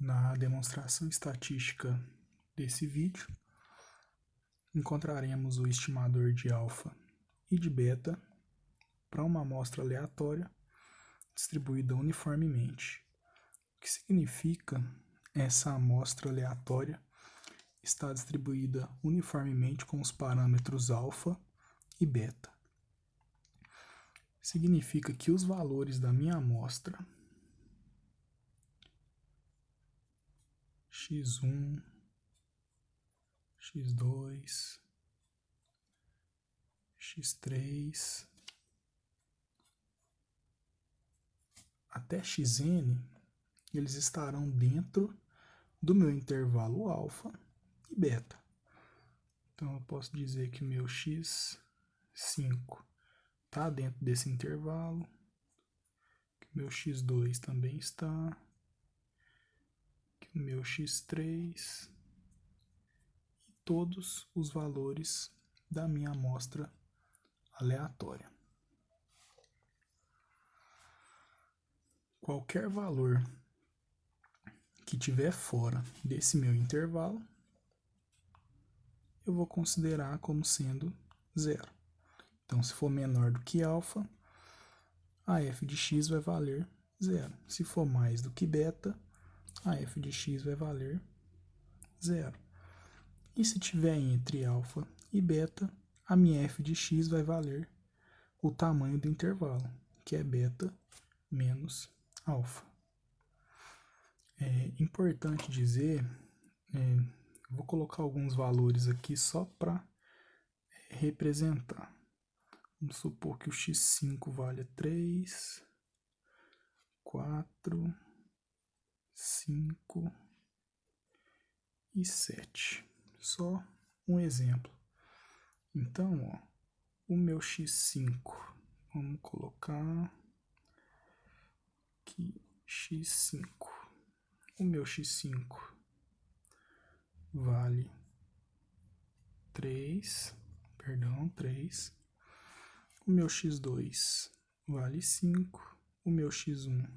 Na demonstração estatística desse vídeo, encontraremos o estimador de alfa e de beta para uma amostra aleatória distribuída uniformemente. O que significa essa amostra aleatória está distribuída uniformemente com os parâmetros alfa e beta? Significa que os valores da minha amostra x1, x2, x3 até xn, eles estarão dentro do meu intervalo alfa e beta. Então eu posso dizer que o meu x5 está dentro desse intervalo, que o meu x2 também está, que o meu x3 e todos os valores da minha amostra aleatória. Qualquer valor que estiver fora desse meu intervalo, eu vou considerar como sendo zero. Então, se for menor do que alfa, a f de x vai valer zero. Se for mais do que beta, a f de x vai valer zero. E se tiver entre alfa e beta, a minha f de x vai valer o tamanho do intervalo, que é beta menos alfa. É importante dizer, vou colocar alguns valores aqui só para representar. Vamos supor que o x5 valha 3, 4, 5 e 7. Só um exemplo. Então, ó, o meu x5, vamos colocar aqui x5. O meu x5 vale 3. O meu x2 vale 5. O meu x1,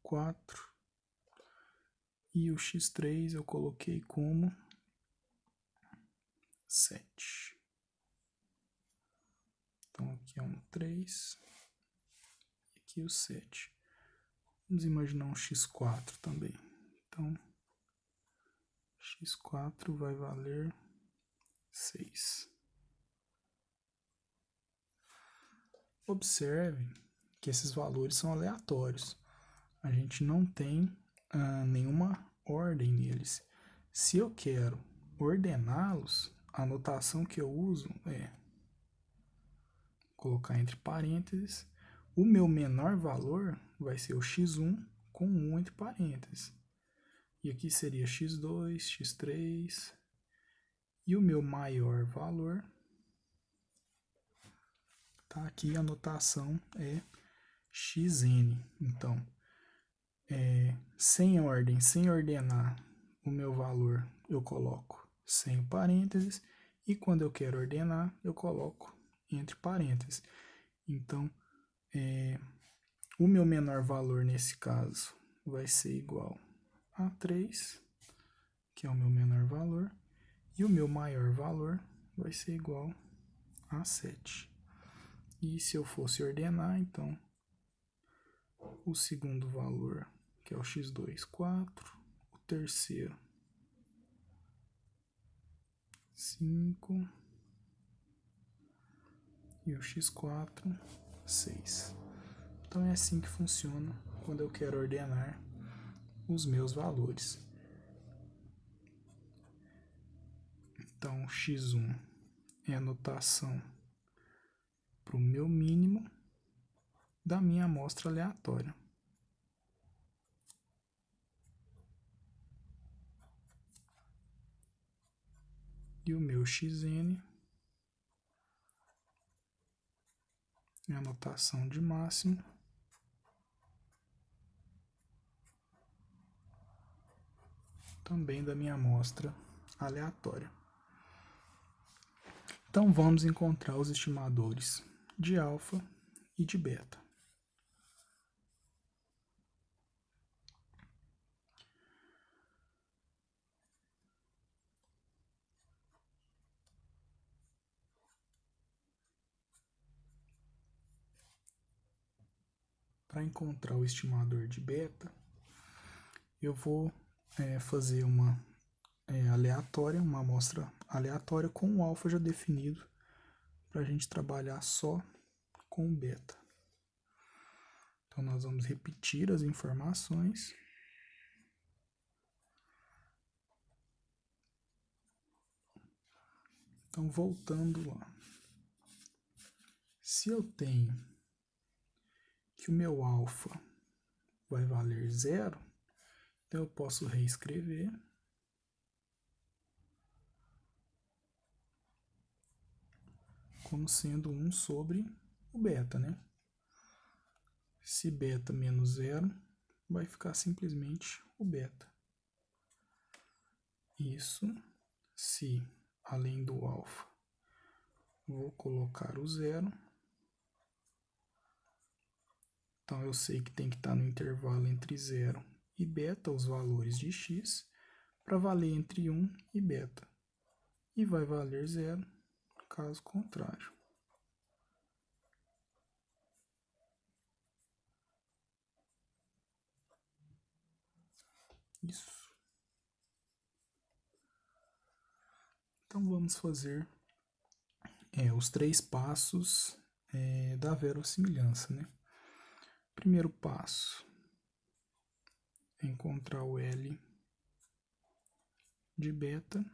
4. E o x3 eu coloquei como 7. Então aqui é um 3. E aqui o 7. Vamos imaginar um x4 também. Então, x4 vai valer 6. Observe que esses valores são aleatórios. A gente não tem nenhuma ordem neles. Se eu quero ordená-los, a notação que eu uso é colocar entre parênteses. O meu menor valor vai ser o x1 com 1 entre parênteses. E aqui seria x2, x3. E o meu maior valor, tá aqui a notação é xn. Então, sem ordem, sem ordenar o meu valor, eu coloco sem parênteses. E quando eu quero ordenar, eu coloco entre parênteses. Então, o meu menor valor nesse caso vai ser igual a 3, que é o meu menor valor, e o meu maior valor vai ser igual a 7. E se eu fosse ordenar, então, o segundo valor, que é o x2, 4, o terceiro, 5, e o x4, 6. Então é assim que funciona quando eu quero ordenar os meus valores. Então, x1 é a notação para o meu mínimo da minha amostra aleatória. E o meu xn é a notação de máximo também da minha amostra aleatória. Então vamos encontrar os estimadores de alfa e de beta. para encontrar o estimador de beta, eu vou fazer uma aleatória, uma amostra aleatória com o alfa já definido, para a gente trabalhar só com o beta. Então, nós vamos repetir as informações. Então, voltando lá. Se eu tenho que o meu alfa vai valer 0, então eu posso reescrever como sendo 1 sobre o beta, né? Se beta menos 0, vai ficar simplesmente o beta. Isso se, além do alfa, vou colocar o 0. Então, eu sei que tem que estar no intervalo entre 0 e beta, os valores de x, para valer entre 1 e beta. E vai valer 0, caso contrário. Isso. Então, vamos fazer os 3 passos da verossimilhança, né? Primeiro passo é encontrar o L de beta,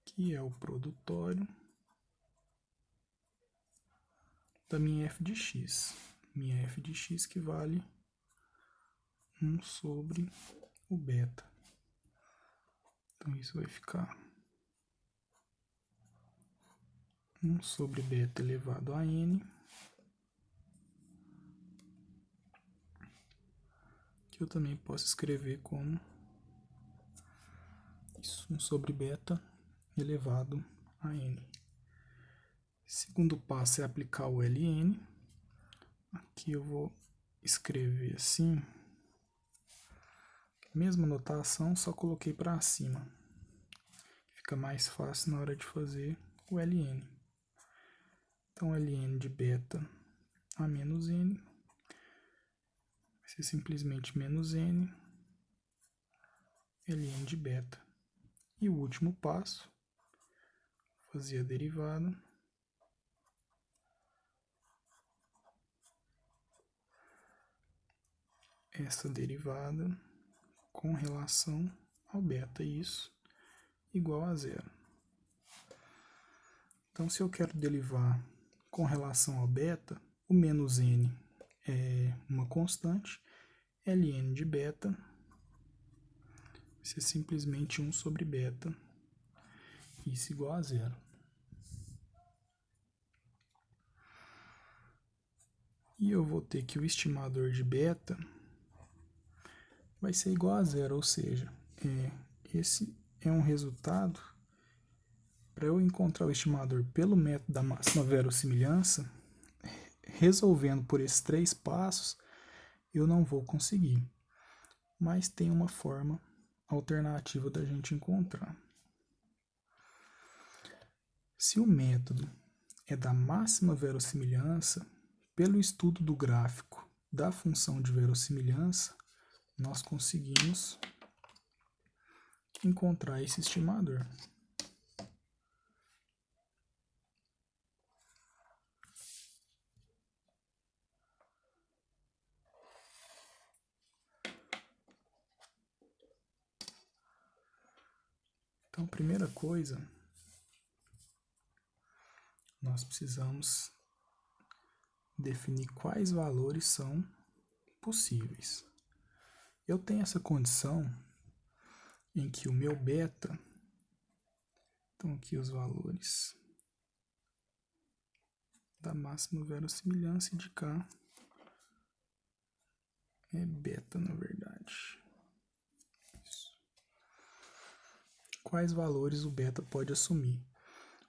que é o produtório da minha f de x. Minha f de x que vale 1 sobre o beta. Então, isso vai ficar 1 sobre beta elevado a n, que eu também posso escrever como isso, 1 sobre beta elevado a n. Segundo passo é aplicar o ln. Aqui eu vou escrever assim, mesma notação, só coloquei para cima. Fica mais fácil na hora de fazer o ln. Então, ln de beta a menos n vai ser simplesmente menos n, ln de beta. E o último passo, fazer a derivada. Essa derivada com relação ao beta, isso igual a 0. Então, se eu quero derivar com relação ao beta, o menos n é uma constante, ln de beta vai ser simplesmente 1 sobre beta, isso igual a 0. E eu vou ter que o estimador de beta vai ser igual a 0, ou seja, esse é um resultado. Para eu encontrar o estimador pelo método da máxima verossimilhança, resolvendo por esses 3 passos, eu não vou conseguir. Mas tem uma forma alternativa da gente encontrar. Se o método é da máxima verossimilhança, pelo estudo do gráfico da função de verossimilhança, nós conseguimos encontrar esse estimador. Então, primeira coisa, nós precisamos definir quais valores são possíveis. Eu tenho essa condição em que o meu beta, então aqui os valores da máxima verossimilhança, e de cá é beta, na verdade. Isso. Quais valores o beta pode assumir?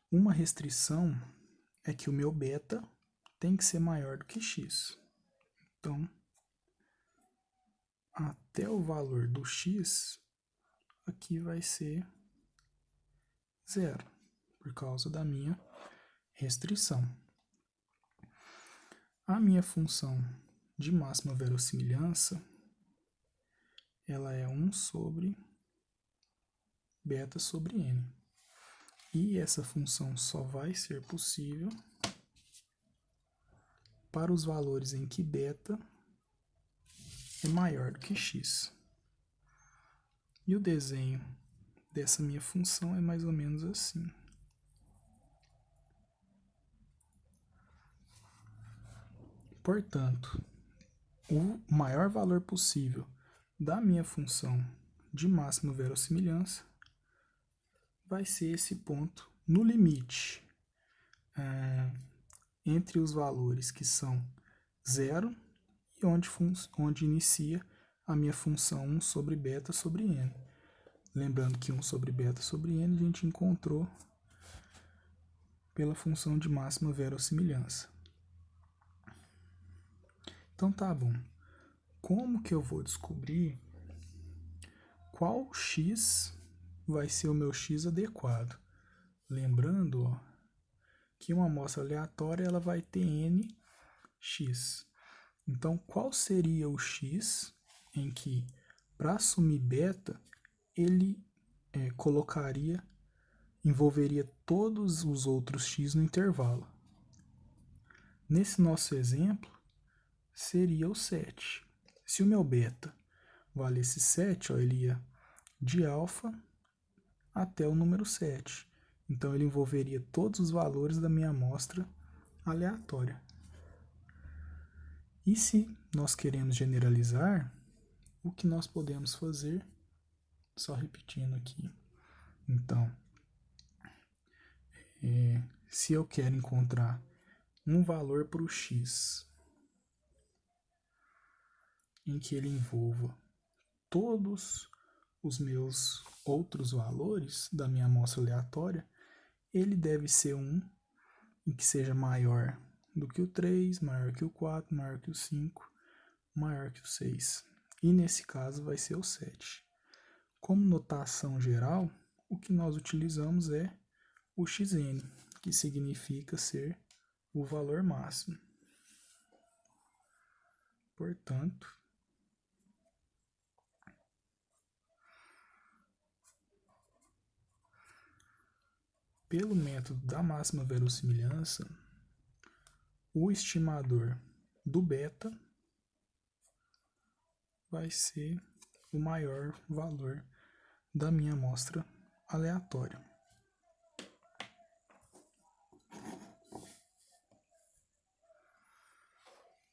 Uma restrição é que o meu beta tem que ser maior do que x. Então, até o valor do x, aqui vai ser 0, por causa da minha restrição. A minha função de máxima verossimilhança, ela é 1 sobre beta sobre n. E essa função só vai ser possível para os valores em que beta é maior do que x. E o desenho dessa minha função é mais ou menos assim. Portanto, o maior valor possível da minha função de máxima verossimilhança vai ser esse ponto no limite entre os valores que são 0 e onde inicia a minha função 1 sobre beta sobre n. Lembrando que 1 sobre beta sobre n a gente encontrou pela função de máxima verossimilhança. Então tá bom. Como que eu vou descobrir qual x vai ser o meu x adequado? Lembrando, ó, que uma amostra aleatória ela vai ter nx. Então, qual seria o x em que, para assumir beta, ele envolveria todos os outros x no intervalo? Nesse nosso exemplo, seria o 7. Se o meu beta valesse 7, ó, ele ia de alfa até o número 7. Então, ele envolveria todos os valores da minha amostra aleatória. E se nós queremos generalizar, o que nós podemos fazer? Só repetindo aqui. Então, se eu quero encontrar um valor para o x em que ele envolva todos os meus outros valores da minha amostra aleatória, ele deve ser um em que seja maior do que o 3, maior que o 4, maior que o 5, maior que o 6. E nesse caso vai ser o 7. Como notação geral, o que nós utilizamos é o xn, que significa ser o valor máximo. Portanto, pelo método da máxima verossimilhança, o estimador do beta vai ser o maior valor da minha amostra aleatória.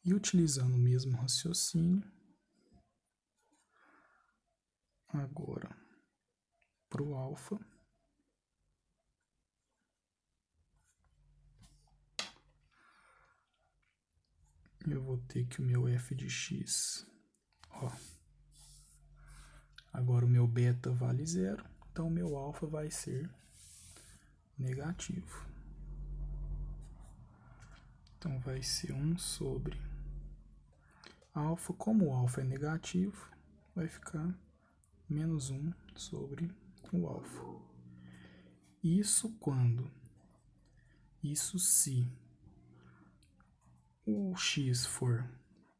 E utilizando o mesmo raciocínio, agora para o alfa, eu vou ter que o meu f de x, ó, agora o meu beta vale 0, então o meu alfa vai ser negativo. Então vai ser 1 sobre alfa, como o alfa é negativo, vai ficar menos 1 sobre o alfa. Isso quando? Isso se o x for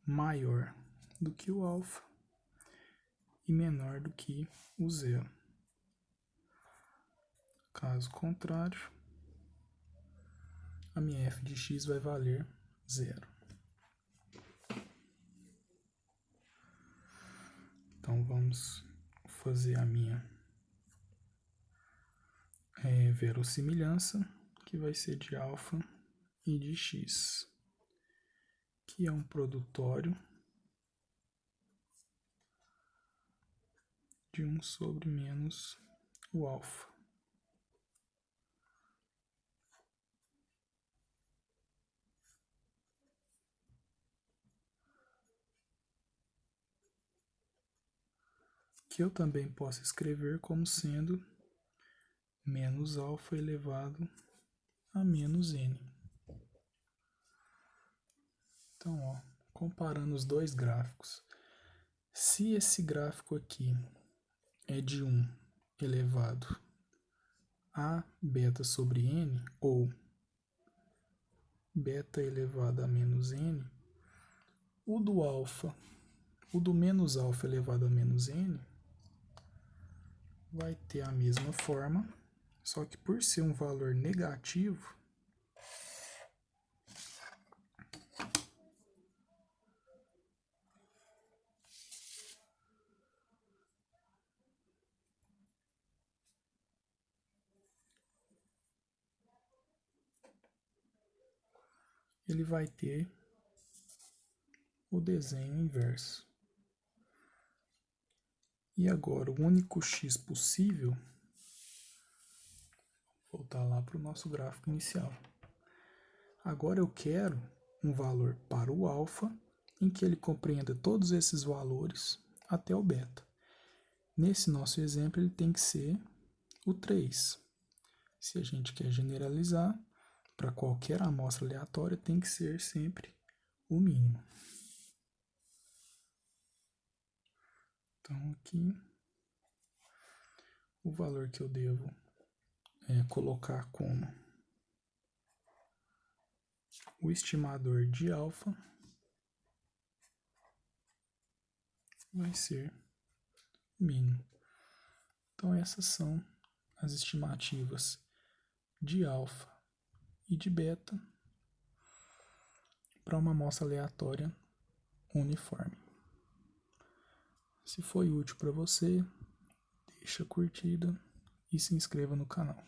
maior do que o alfa e menor do que o 0. Caso contrário, a minha f de x vai valer 0. Então vamos fazer a minha verossimilhança, que vai ser de alfa e de x, que é um produtório de 1 sobre menos o alfa. Que eu também posso escrever como sendo menos alfa elevado a menos n. Então, ó, comparando os dois gráficos, se esse gráfico aqui é de 1 elevado a beta sobre n, ou beta elevado a menos n, o do menos alfa elevado a menos n, vai ter a mesma forma, só que por ser um valor negativo, ele vai ter o desenho inverso. E agora, o único x possível, vou voltar lá para o nosso gráfico inicial. Agora eu quero um valor para o alfa, em que ele compreenda todos esses valores até o beta. Nesse nosso exemplo, ele tem que ser o 3. Se a gente quer generalizar, para qualquer amostra aleatória, tem que ser sempre o mínimo. Então, aqui, o valor que eu devo colocar como o estimador de alfa vai ser mínimo. Então, essas são as estimativas de alfa e de beta para uma amostra aleatória uniforme. Se foi útil para você, deixa a curtida e se inscreva no canal.